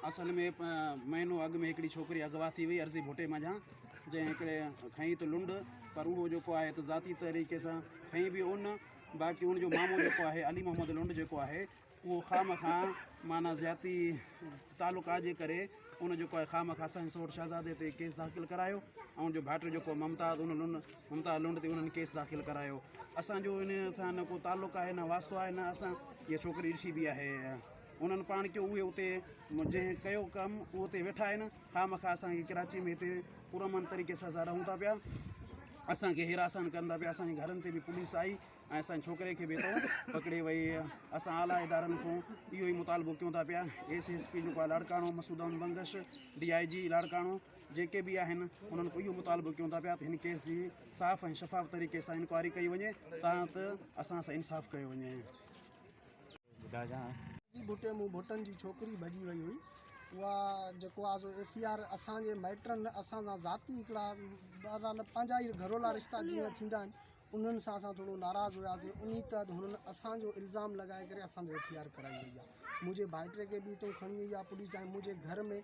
असल में महीनो अॻु में हिकिड़ी छोकिरी अगवा थी हुई अर्ज़ी भोटे मञा जंहिं हिकिड़े खई त लुंड पर उहो जेको आहे त ज़ाती तरीक़े सां खई बि उन बाक़ी उनजो मामो जेको आहे अली मोहम्मद लुंड जेको आहे उहो ख़ाम खां माना ज़्याती तालुका जे करे उन जेको आहे ख़ाम खां असांजे सोर शहज़ादे ते केस दाख़िल करायो ऐं जो भाइटु जेको मुमताज़ लुंड ते उन्हनि केस दाख़िल करायो। असांजो इन सां न को तालुक़ु आहे न वास्तो आहे न असां इहा छोकिरी ॾिसी बि आहे उन्हनि पाण कयो उहे उते जंहिं कयो कमु उहो उते वेठा आहिनि ख़ाम खां असांखे कराची में हिते पुरअमन तरीक़े सां असां रहूं था पिया असांखे हिरासन कंदा पिया असांजे घरनि ते बि पुलिस आई ऐं असांजे छोकिरे खे बि हितां पकिड़े वई। असां आला इदारनि खां इहो ई मुतालबो कयूं था पिया ACSP जेको आहे लाड़काणो मसूद अहमद बंगश DIG लाड़काणो जेके बि आहिनि उन्हनि खां इहो मुतालबो कयूं था पिया त हिन केस जी साफ़ ऐं शफ़ाफ़ तरीक़े सां इंक्वायरी कई वञे त असां सां इंसाफ़ कयो वञे। भुटे मूं भुटनि जी छोकिरी भॼी वई हुई उहा जेको आहे सो FIR असांजे माइटनि असां सां ज़ाती हिकिड़ा बहरहाल पंहिंजा ई घरोला रिश्ता जीअं थींदा आहिनि उन्हनि सां असां थोरो नाराज़ हुआसीं उन तहत हुननि असांजो इल्ज़ाम लॻाए करे असांजो FIR कराई वई आहे। मुंहिंजे भाइटे खे बि हितां खणी वई आहे पुलिस ऐं मुंहिंजे घर में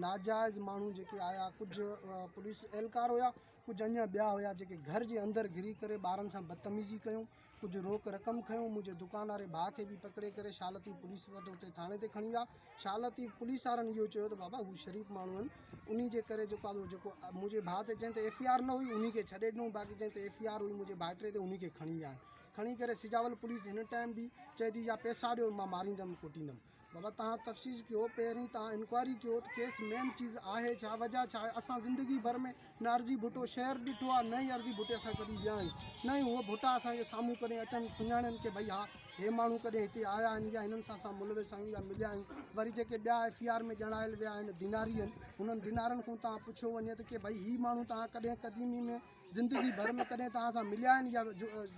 नाजाइज़ माण्हू जेके आया कुझु पुलिस एहलकार हुया कुझु अञा ॿिया हुया जेके घर जे अंदरि घिरी करे ॿारनि सां बदतमीज़ी कयूं कुझु रोक रक़म खयूं मुंहिंजे दुकान वारे भाउ खे बि पकिड़े करे शालती पुलिस वटि उते थाणे ते खणी विया। शालती पुलिस वारनि इहो चयो त बाबा हू शरीफ़ माण्हू आहिनि उन जे करे जेको आहे जेको मुंहिंजे भाउ ते चई त FIR न हुई उन खे छॾे ॾिनो बाक़ी चई त FIR हुई मुंहिंजे भाइटे ते उन खे खणी विया आहिनि। खणी करे सिजावल पुलिस हिन टाइम बि चए थी या पैसा ॾियो मां मारींदमि कुटींदमि। बाबा तव्हां तफ़सीस कयो पहिरीं तव्हां इंक्वायरी कयो त केस मेन चीज़ आहे छा वजह छा आहे। असां ज़िंदगी भर में न अर्ज़ी भुटो शहर ॾिठो आहे न ई अर्ज़ी भुटे असां कॾहिं विया आहियूं न ई उहो भुटा असांखे साम्हूं कॾहिं अचनि सुञाणनि की भई हा हे माण्हू कॾहिं हिते आया आहिनि या हिननि सां असां मुलविस आहियूं या मिलिया आहियूं। वरी जेके ॿिया FIR में ॼणायल विया आहिनि दिनारी आहिनि हुननि दिनारनि खां तव्हां पुछियो वञे त की भई ही माण्हू तव्हां कॾहिं क़दीमी में ज़िंदगी भर में कॾहिं तव्हां सां मिलिया आहिनि या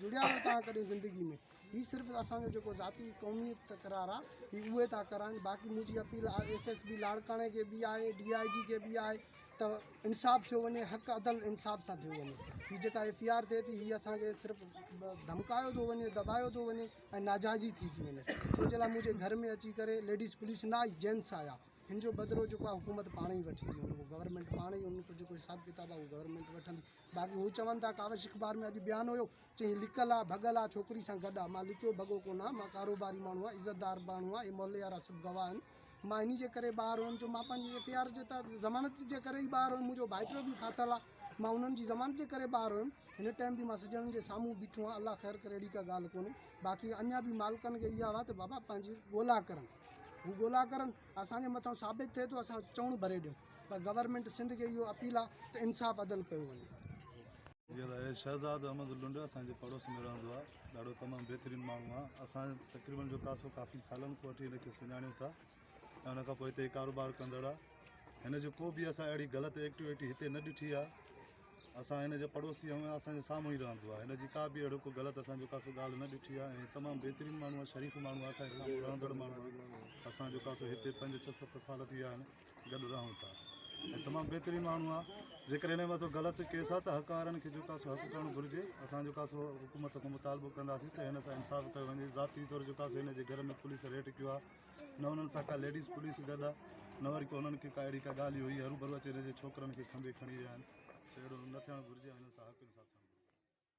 जुड़िया आहियो तव्हां कॾहिं ज़िंदगी में। ही सिर्फ़ु असांजो जेको ज़ाती क़ौमी तकरार आहे ही उहे था कराइनि। बाक़ी मुंहिंजी अपील SSB लाड़काणे खे बि आहे DIG खे बि आहे त इंसाफ़ थियो वञे हक़ अदल इंसाफ़ सां थियो वञे। हीअ जेका FIR थिए थी हीअ असांखे सिर्फ़ु धमकायो थो वञे दबायो थो वञे ऐं नाजाइज़ी थी वञे। छो जे लाइ मुंहिंजे घर में अची करे लेडीज़ पुलिस न आई जेंट्स आया हिन जो बदिलो जेको आहे हुकूमत पाण ई वठी थी उनको गवर्नमेंट पाण ई उनको जेको हिसाबु किताबु आहे उहो गवर्नमेंट वठंदी। बाक़ी हू चवनि था कावश अख़बार में अॼु बयानु हुयो चई लिकल आहे भॻल आहे छोकिरी सां गॾु आहे। मां लिखियो भॻो कोन आहे मां कारोबारी माण्हू आहे इज़तदार माण्हू आहे मोहल्ले वारा सभु गवाह आहिनि। मां इन जे करे ॿाहिरि हुयुमि जो मां पंहिंजी FIR जे तहत ज़मानत जे करे ई ॿाहिरि हुयुमि मुंहिंजो भाइटो बि फाथल आहे मां उन्हनि जी ज़मानत जे करे ॿाहिरि हुयुमि। हिन टाइम बि मां सॼणनि जे साम्हूं बीठो आहियां अल्लाह ख़ैर करे अहिड़ी का ॻाल्हि कोन्हे। बाक़ी अञा बि मालिकनि खे इहा आहे त बाबा पंहिंजी ॻोल्हा करनि हू ॻोल्हा करनि असांजे मथां साबित थिए थो असां चवणु भरे ॾियूं पर गवर्नमेंट सिंध खे इहो अपील आहे त इंसाफ़ अदल कयो वञे। जीअं त शहज़ाद अहमद लुंड असांजे पड़ोस में रहंदो आहे ॾाढो तमामु बहितरीनु माण्हू आहे। असां तक़रीबन जो काफ़ी सालनि खां वठी हिनखे सुञाणियूं था ऐं हुन खां पोइ हिते कारोबार कंदड़ आहे। हिन जो को बि असां अहिड़ी ग़लति एक्टिविटी हिते न ॾिठी आहे। असां हिन जो पड़ोसी आहियूं असांजे साम्हूं ई रहंदो आहे हिन जी का बि अहिड़ो को ग़लति असांजो ॻाल्हि न ॾिठी आहे ऐं तमामु बहितरीनु माण्हू आहे शरीफ़ माण्हू आहे असांजे साम्हूं रहंदड़ माण्हू आहे। असांजो हिते 5-6-7 साल थी विया आहिनि गॾु रहूं था ऐं तमामु बहितरीनु माण्हू आहे। जेकर हिन मथां ग़लति केस आहे त हक़ वारनि खे हक़ करणु घुरिजे। असांजो हुकूमत खां मुतालबो कंदासीं त हिन सां इंसाफ़ कयो वञे। ज़ाती तौरु हिन जे घर में पुलिस रेड कयो आहे न हुननि सां का लेडीज़ पुलिस गॾु आहे न वरी को हुननि खे का अहिड़ी का ॻाल्हि हुई हरू भरू अचे हिन जे छोकिरनि खे खंभे खणी विया आहिनि। अहिड़ो न थियणु घुरिजे हिन सां हक़ इंसाफ़